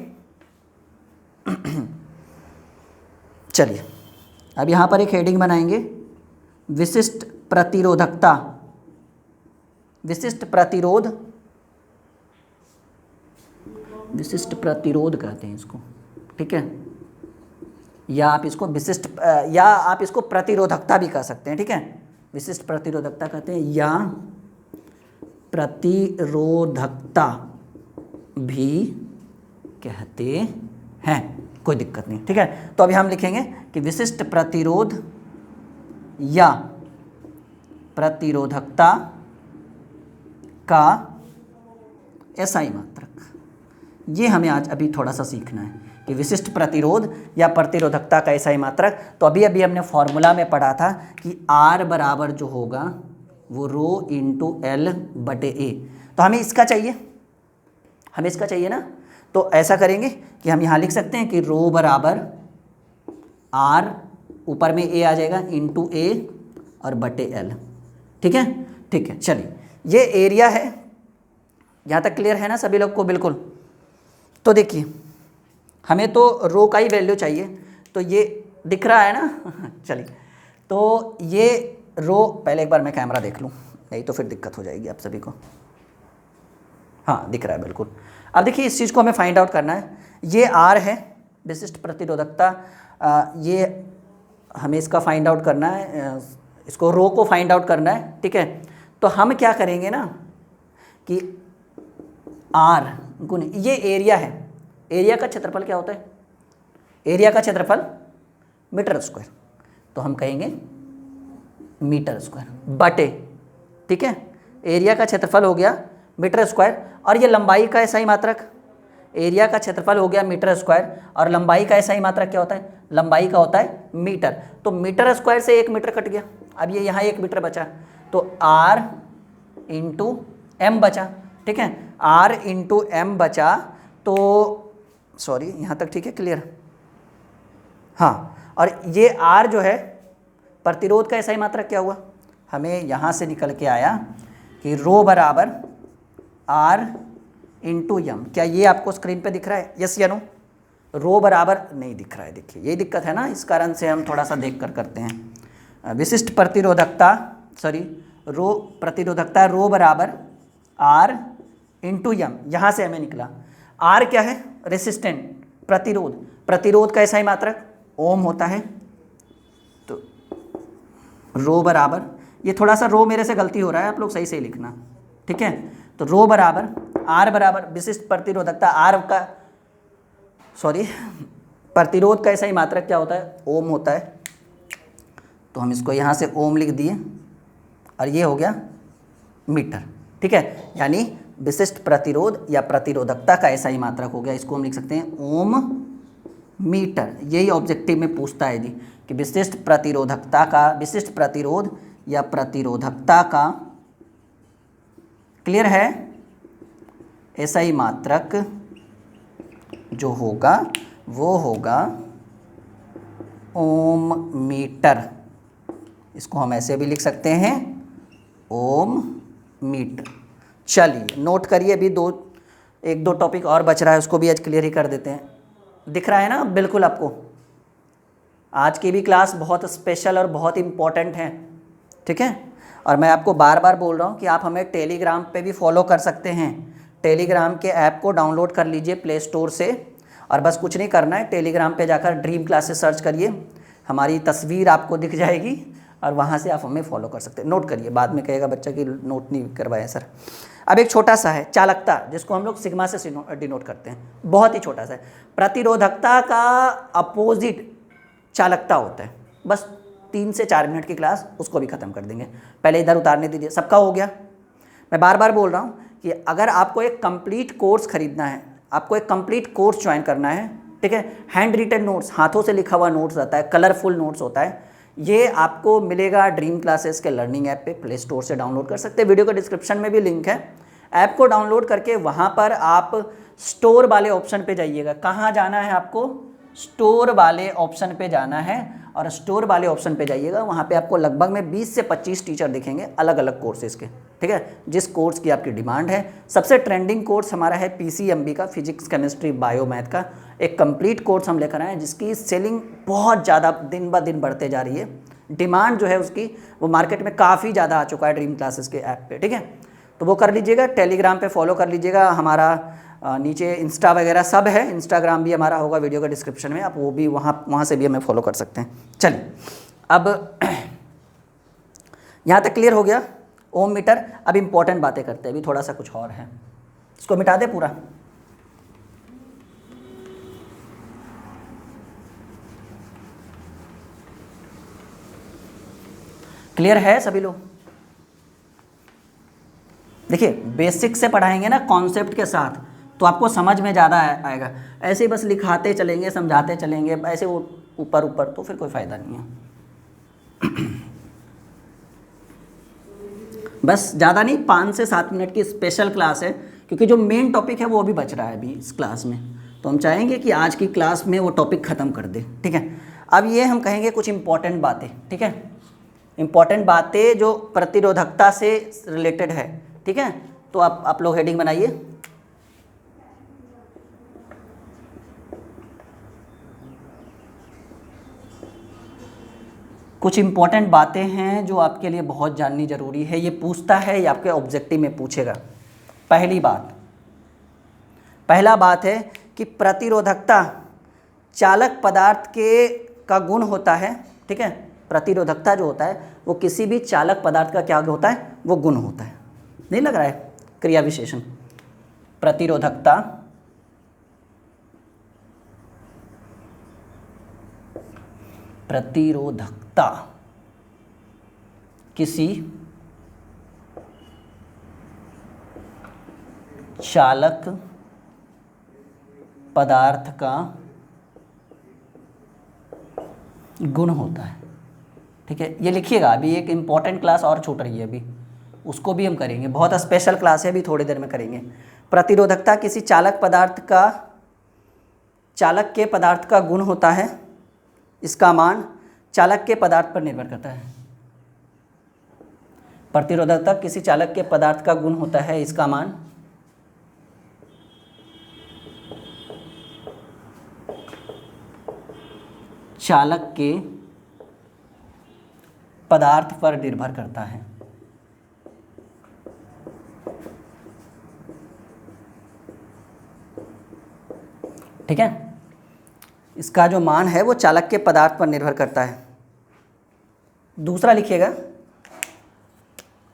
चलिए अब यहाँ पर एक हेडिंग बनाएंगे, विशिष्ट प्रतिरोधकता, विशिष्ट प्रतिरोध कहते हैं इसको, ठीक है। या आप इसको विशिष्ट या आप इसको प्रतिरोधकता भी कह सकते हैं, ठीक है। विशिष्ट प्रतिरोधकता कहते हैं या प्रतिरोधकता भी कहते हैं, कोई दिक्कत नहीं, ठीक है। तो अभी हम लिखेंगे कि विशिष्ट प्रतिरोध या प्रतिरोधकता का एसआई मात्रक, ये हमें आज अभी थोड़ा सा सीखना है कि विशिष्ट प्रतिरोध या प्रतिरोधकता का एसआई मात्रक। तो अभी हमने फॉर्मूला में पढ़ा था कि आर बराबर जो होगा वो रो इंटू एल बटे ए। तो हमें इसका चाहिए, ना। तो ऐसा करेंगे कि हम यहाँ लिख सकते हैं कि रो बराबर आर, ऊपर में ए आ जाएगा, इंटू ए और बटे एल, ठीक है, ठीक है। चलिए ये एरिया है, यहाँ तक क्लियर है ना सभी लोग को? बिल्कुल। तो देखिए हमें तो रो का ही वैल्यू चाहिए, तो ये दिख रहा है ना चलिए तो ये रो, पहले एक बार मैं कैमरा देख लूँ, नहीं तो फिर दिक्कत हो जाएगी आप सभी को। हाँ दिख रहा है बिल्कुल। अब देखिए इस चीज़ को हमें फाइंड आउट करना है। ये आर है विशिष्ट प्रतिरोधकता, ये हमें इसका फाइंड आउट करना है, इसको रो को फाइंड आउट करना है, ठीक है। तो हम क्या करेंगे ना कि आर गुण ये एरिया है, एरिया का क्षेत्रफल क्या होता है? एरिया का क्षेत्रफल मीटर स्क्वायर, तो हम कहेंगे मीटर स्क्वायर बटे, ठीक है, एरिया का क्षेत्रफल हो गया मीटर स्क्वायर। और ये लंबाई का एसआई मात्रक, एरिया का क्षेत्रफल हो गया मीटर स्क्वायर और लंबाई का एसआई मात्रक क्या होता है? लंबाई का होता है मीटर। तो मीटर स्क्वायर से 1 मीटर कट गया, अब ये यहाँ 1 मीटर बचा, तो आर इंटू एम बचा, ठीक है। आर इंटू एम बचा, तो सॉरी यहाँ तक ठीक है, क्लियर? हाँ, और ये आर जो है प्रतिरोध का एसआई मात्रक क्या हुआ? हमें यहाँ से निकल के आया कि रो बराबर आर इंटू एम। क्या ये आपको स्क्रीन पे दिख रहा है? यस या नो? रो बराबर नहीं दिख रहा है, देखिए यही दिक्कत है ना, इस कारण से हम थोड़ा सा देख कर करते हैं। विशिष्ट प्रतिरोधकता, सॉरी रो प्रतिरोधकता, रो बराबर आर इंटू एम, यहाँ से हमें निकला आर क्या है? रेसिस्टेंट, प्रतिरोध, प्रतिरोध का एसआई मात्रक ओम होता है। तो रो बराबर, ये थोड़ा सा रो मेरे से गलती हो रहा है, आप लोग सही से लिखना, ठीक है। तो रो बराबर आर बराबर विशिष्ट प्रतिरोधकता, आर का सॉरी प्रतिरोध का एसआई मात्रक क्या होता है? ओम होता है। तो हम इसको यहाँ से ओम लिख दिए और ये हो गया मीटर, ठीक है। यानी विशिष्ट प्रतिरोध या प्रतिरोधकता का एसआई मात्रक हो गया, इसको हम लिख सकते हैं ओम मीटर। यही ऑब्जेक्टिव में पूछता है जी कि विशिष्ट प्रतिरोधकता का, विशिष्ट प्रतिरोध या प्रतिरोधकता का, क्लियर है, एसआई मात्रक जो होगा वो होगा ओम मीटर, इसको हम ऐसे भी लिख सकते हैं ओम मीटर। चलिए नोट करिए, अभी एक दो टॉपिक और बच रहा है, उसको भी आज क्लियर ही कर देते हैं। दिख रहा है ना बिल्कुल आपको? आज की भी क्लास बहुत स्पेशल और बहुत इम्पॉर्टेंट है, ठीक है। और मैं आपको बार बार बोल रहा हूँ कि आप हमें टेलीग्राम पे भी फॉलो कर सकते हैं। टेलीग्राम के ऐप को डाउनलोड कर लीजिए प्ले स्टोर से, और बस कुछ नहीं करना है, टेलीग्राम पे जाकर ड्रीम क्लासेस सर्च करिए, हमारी तस्वीर आपको दिख जाएगी और वहाँ से आप हमें फॉलो कर सकते हैं। नोट करिए, बाद में कहेगा बच्चा कि नोट नहीं करवाया सर। अब एक छोटा सा है चालकता, जिसको हम लोग सिग्मा से डिनोट करते हैं, बहुत ही छोटा सा है। प्रतिरोधकता का अपोजिट चालकता होता है। बस 3 से 4 मिनट की क्लास, उसको भी ख़त्म कर देंगे। पहले इधर उतारने दीजिए, सबका हो गया। मैं बार बार बोल रहा हूँ कि अगर आपको एक कंप्लीट कोर्स खरीदना है, आपको एक कंप्लीट कोर्स ज्वाइन करना है, ठीक है, हैंड रिटन नोट्स, हाथों से लिखा हुआ नोट्स आता है, कलरफुल नोट्स होता है, ये आपको मिलेगा ड्रीम क्लासेस के लर्निंग ऐप पे, प्ले स्टोर से डाउनलोड कर सकते हैं। वीडियो के डिस्क्रिप्शन में भी लिंक है। ऐप को डाउनलोड करके वहाँ पर आप स्टोर वाले ऑप्शन पे जाइएगा। कहाँ जाना है आपको? स्टोर वाले ऑप्शन पे जाना है, और स्टोर वाले ऑप्शन पे जाइएगा। वहाँ पे आपको लगभग में 20 से 25 टीचर दिखेंगे अलग अलग कोर्सेज़ के, ठीक है, जिस कोर्स की आपकी डिमांड है। सबसे ट्रेंडिंग कोर्स हमारा है PCMB का, फिजिक्स केमिस्ट्री बायो मैथ का एक कंप्लीट कोर्स हम लेकर आए हैं, जिसकी सेलिंग बहुत ज़्यादा दिन ब दिन बढ़ते जा रही है। डिमांड जो है उसकी, वो मार्केट में काफ़ी ज़्यादा आ चुका है ड्रीम क्लासेस के ऐप पे, ठीक है। तो वो कर लीजिएगा, टेलीग्राम पे फॉलो कर लीजिएगा। हमारा नीचे इंस्टा वगैरह सब है, इंस्टाग्राम भी हमारा होगा वीडियो के डिस्क्रिप्शन में, आप वो भी वहाँ से भी हमें फॉलो कर सकते हैं। चलिए अब यहाँ तक क्लियर हो गया ओम मीटर। अब इम्पोर्टेंट बातें करते हैं, अभी थोड़ा सा कुछ और है, इसको मिटा दे पूरा। क्लियर है सभी लोग? देखिए बेसिक से पढ़ाएंगे ना कॉन्सेप्ट के साथ, तो आपको समझ में ज़्यादा आएगा। ऐसे ही बस लिखाते चलेंगे, समझाते चलेंगे, ऐसे वो ऊपर ऊपर, तो फिर कोई फ़ायदा नहीं है। बस ज़्यादा नहीं, 5 से 7 मिनट की स्पेशल क्लास है, क्योंकि जो मेन टॉपिक है वो अभी बच रहा है अभी इस क्लास में, तो हम चाहेंगे कि आज की क्लास में वो टॉपिक ख़त्म कर दे, ठीक है। अब ये हम कहेंगे कुछ इम्पॉर्टेंट बातें, ठीक है, इम्पॉर्टेंट बातें जो प्रतिरोधकता से रिलेटेड है, ठीक है। तो आप लोग हेडिंग बनाइए। कुछ इम्पॉर्टेंट बातें हैं जो आपके लिए बहुत जाननी ज़रूरी है। ये पूछता है, ये आपके ऑब्जेक्टिव में पूछेगा। पहला बात है कि प्रतिरोधकता चालक पदार्थ का गुण होता है, ठीक है। प्रतिरोधकता जो होता है वो किसी भी चालक पदार्थ का क्या होता है? वो गुण होता है। नहीं लग रहा है? क्रिया विशेषण प्रतिरोधकता किसी चालक पदार्थ का गुण होता है, ठीक है। ये लिखिएगा, अभी एक इम्पॉर्टेंट क्लास और छूट रही है, अभी उसको भी हम करेंगे, बहुत स्पेशल क्लास है, अभी थोड़ी देर में करेंगे। प्रतिरोधकता किसी चालक के पदार्थ का गुण होता है, इसका मान चालक के पदार्थ पर निर्भर करता है। प्रतिरोधकता किसी चालक के पदार्थ का गुण होता है, इसका मान चालक के पदार्थ पर निर्भर करता है, ठीक है। इसका जो मान है वो चालक के पदार्थ पर निर्भर करता है। दूसरा लिखिएगा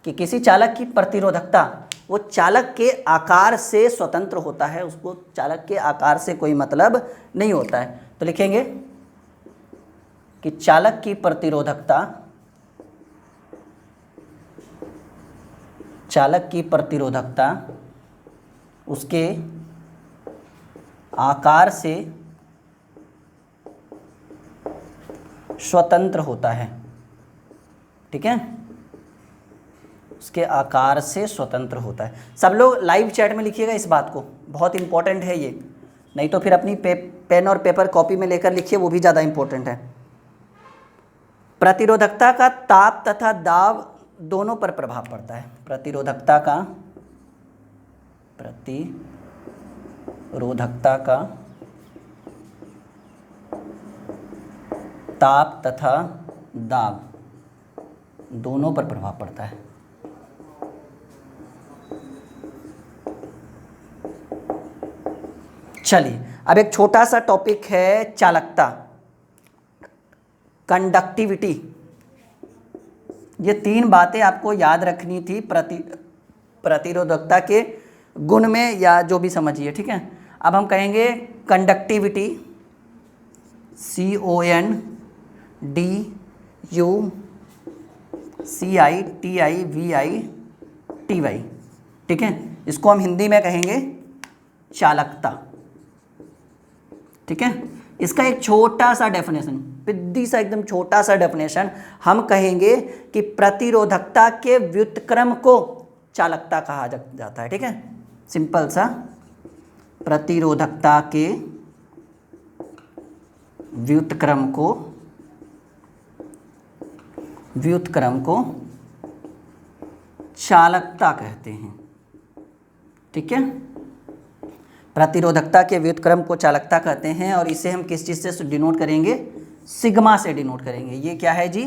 कि किसी चालक की प्रतिरोधकता वो चालक के आकार से स्वतंत्र होता है, उसको चालक के आकार से कोई मतलब नहीं होता है। तो लिखेंगे कि चालक की प्रतिरोधकता उसके आकार से स्वतंत्र होता है, ठीक है, उसके आकार से स्वतंत्र होता है। सब लोग लाइव चैट में लिखिएगा इस बात को, बहुत इंपॉर्टेंट है ये, नहीं तो फिर अपनी पेन और पेपर कॉपी में लेकर लिखिए, वो भी ज़्यादा इंपॉर्टेंट है। प्रतिरोधकता का ताप तथा दाब दोनों पर प्रभाव पड़ता है। प्रतिरोधकता का ताप तथा दाब दोनों पर प्रभाव पड़ता है। चलिए अब एक छोटा सा टॉपिक है चालकता, कंडक्टिविटी। ये तीन बातें आपको याद रखनी थी प्रतिरोधकता के गुण में, या जो भी समझिए, ठीक है। अब हम कहेंगे कंडक्टिविटी, CONDUCTIVITY, ठीक है। इसको हम हिंदी में कहेंगे चालकता, ठीक है। इसका एक छोटा सा डेफिनेशन, पिद्दी सा एकदम छोटा सा डेफिनेशन, हम कहेंगे कि प्रतिरोधकता के व्युत्क्रम को चालकता कहा जाता है, ठीक है। सिंपल सा, प्रतिरोधकता के व्युत्क्रम को चालकता कहते हैं, ठीक है। प्रतिरोधकता के व्युत्क्रम को चालकता कहते हैं, और इसे हम किस चीज़ से डिनोट करेंगे? सिग्मा से डिनोट करेंगे। ये क्या है जी?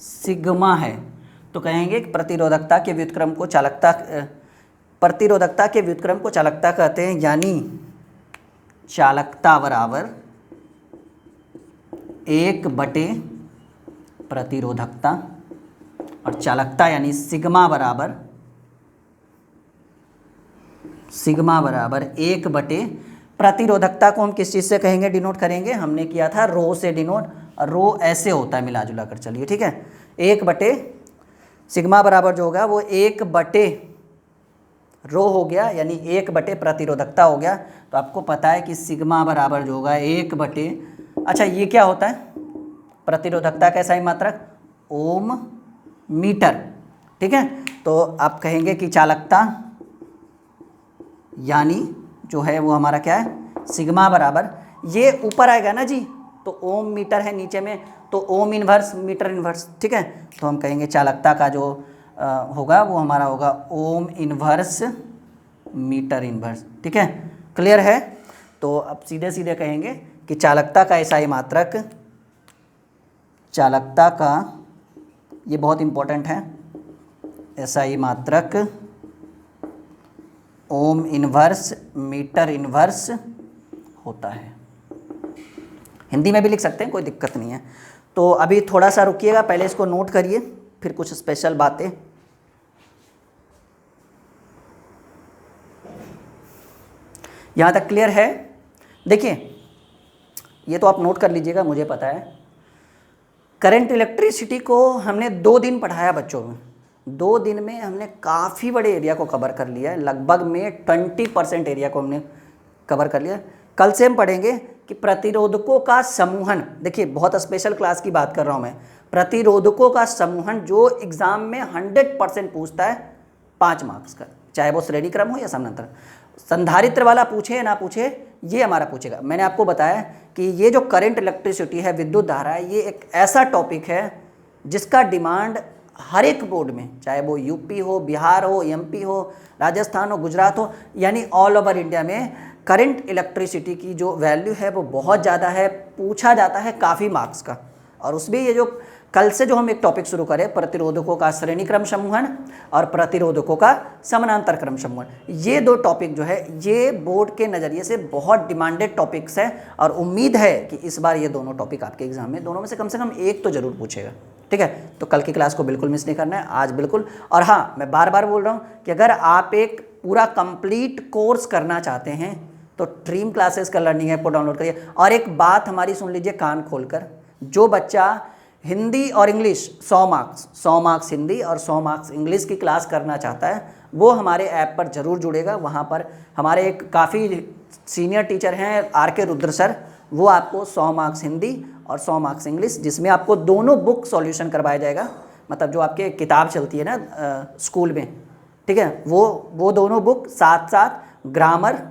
सिग्मा है। तो कहेंगे कि प्रतिरोधकता के व्युत्क्रम को चालकता कहते हैं, यानी चालकता बराबर 1 बटे प्रतिरोधकता, और चालकता यानी सिग्मा बराबर 1 बटे प्रतिरोधकता को हम किस चीज़ से कहेंगे डिनोट करेंगे? हमने किया था रो से डिनोट, और रो ऐसे होता है मिला जुला कर, चलिए ठीक है। 1 बटे सिग्मा बराबर जो होगा वो 1 बटे रो हो गया, यानी 1 बटे प्रतिरोधकता हो गया। तो आपको पता है कि सिग्मा बराबर जो होगा 1 बटे, अच्छा ये क्या होता है? प्रतिरोधकता का SI मात्रक ओम मीटर, ठीक है। तो आप कहेंगे कि चालकता यानी जो है वो हमारा क्या है? सिग्मा बराबर, ये ऊपर आएगा ना जी, तो ओम मीटर है नीचे में, तो ओम इन्वर्स मीटर इन्वर्स, ठीक है। तो हम कहेंगे चालकता का जो होगा वो हमारा होगा ओम इन्वर्स मीटर इन्वर्स, ठीक है। क्लियर है? तो अब सीधे सीधे कहेंगे कि चालकता का SI मात्रक, चालकता का, ये बहुत इम्पोर्टेंट है, SI मात्रक ओम इन्वर्स मीटर इन्वर्स होता है। हिंदी में भी लिख सकते हैं, कोई दिक्कत नहीं है। तो अभी थोड़ा सा रुकिएगा, पहले इसको नोट करिए, फिर कुछ स्पेशल बातें। यहाँ तक क्लियर है? देखिए ये तो आप नोट कर लीजिएगा, मुझे पता है। करंट इलेक्ट्रिसिटी को हमने 2 दिन पढ़ाया बच्चों में। 2 दिन में हमने काफ़ी बड़े एरिया को कवर कर लिया है, लगभग में 20% एरिया को हमने कवर कर लिया। कल से हम पढ़ेंगे कि प्रतिरोधकों का समूहन, देखिए बहुत स्पेशल क्लास की बात कर रहा हूँ मैं, प्रतिरोधकों का समूहन जो एग्ज़ाम में 100% पूछता है 5 मार्क्स का, चाहे वो श्रेणी क्रम हो या समानांतर। संधारित्र वाला पूछे या ना पूछे, ये हमारा पूछेगा। मैंने आपको बताया कि ये जो करंट इलेक्ट्रिसिटी है, विद्युत धारा है, ये एक ऐसा टॉपिक है जिसका डिमांड हर एक बोर्ड में, चाहे वो यूपी हो, बिहार हो, MP हो, राजस्थान हो, गुजरात हो, यानी ऑल ओवर इंडिया में करंट इलेक्ट्रिसिटी की जो वैल्यू है वो बहुत ज़्यादा है, पूछा जाता है काफ़ी मार्क्स का। और उसमें ये जो कल से जो हम एक टॉपिक शुरू करें, प्रतिरोधकों का श्रेणी क्रम समूहन और प्रतिरोधकों का समानांतर क्रम समूहन, ये 2 टॉपिक जो है ये बोर्ड के नज़रिए से बहुत डिमांडेड टॉपिक्स है, और उम्मीद है कि इस बार ये दोनों टॉपिक आपके एग्जाम में, दोनों में से कम एक तो जरूर पूछेगा, ठीक है। तो कल की क्लास को बिल्कुल मिस नहीं करना है, आज बिल्कुल। और हाँ, मैं बार बार बोल रहा हूँ कि अगर आप एक पूरा कंप्लीट कोर्स करना चाहते हैं तो ड्रीम क्लासेस का लर्निंग ऐप को डाउनलोड करिए। और एक बात हमारी सुन लीजिए कान खोलकर, जो बच्चा हिंदी और इंग्लिश 100 मार्क्स हिंदी और 100 मार्क्स इंग्लिश की क्लास करना चाहता है, वो हमारे ऐप पर ज़रूर जुड़ेगा। वहाँ पर हमारे एक काफ़ी सीनियर टीचर हैं RK रुद्र सर, वो आपको 100 मार्क्स हिंदी और 100 मार्क्स इंग्लिश, जिसमें आपको दोनों बुक सॉल्यूशन करवाया जाएगा, मतलब जो आपके किताब चलती है ना स्कूल में, ठीक है, वो दोनों बुक, साथ साथ ग्रामर,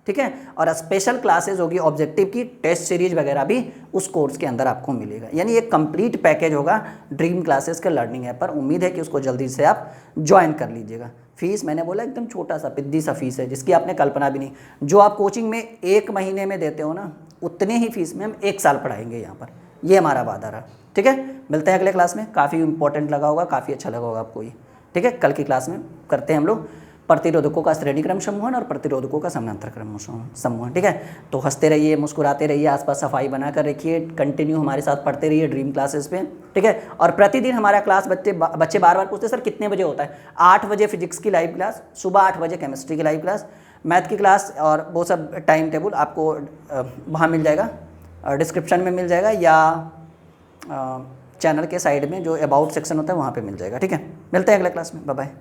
ठीक है। और स्पेशल क्लासेज होगी ऑब्जेक्टिव की, टेस्ट सीरीज वगैरह भी उस कोर्स के अंदर आपको मिलेगा। यानी एक कंप्लीट पैकेज होगा ड्रीम क्लासेस के लर्निंग ऐप पर। उम्मीद है कि उसको जल्दी से आप ज्वाइन कर लीजिएगा। फीस मैंने बोला एकदम छोटा सा पिद्दी सा फीस है, जिसकी आपने कल्पना भी नहीं। जो आप कोचिंग में 1 महीने में देते हो ना, उतने ही फीस में हम 1 साल पढ़ाएंगे यहाँ पर। ये हमारा वादा रहा, ठीक है। मिलते हैं अगले क्लास में। काफ़ी इंपॉर्टेंट लगा होगा, काफ़ी अच्छा लगा होगा आपको ये, ठीक है। कल की क्लास में करते हैं हम लोग प्रतिरोधकों का श्रेणी क्रम समूहन और प्रतिरोधकों का समानांतर क्रम समूहन, ठीक है। तो हंसते रहिए, मुस्कुराते रहिए, आसपास सफाई बना कर रखिए, कंटिन्यू हमारे साथ पढ़ते रहिए ड्रीम क्लासेस पे, ठीक है। और प्रतिदिन हमारा क्लास बच्चे बार बार पूछते सर कितने बजे होता है। 8 बजे फिजिक्स की लाइव क्लास, सुबह 8 बजे केमिस्ट्री की लाइव क्लास, मैथ की क्लास, और वो सब टाइम टेबल आपको वहाँ मिल जाएगा, डिस्क्रिप्शन में मिल जाएगा, या चैनल के साइड में जो अबाउट सेक्शन होता है वहाँ पे मिल जाएगा, ठीक है। मिलते हैं अगले क्लास में, बाय बाय।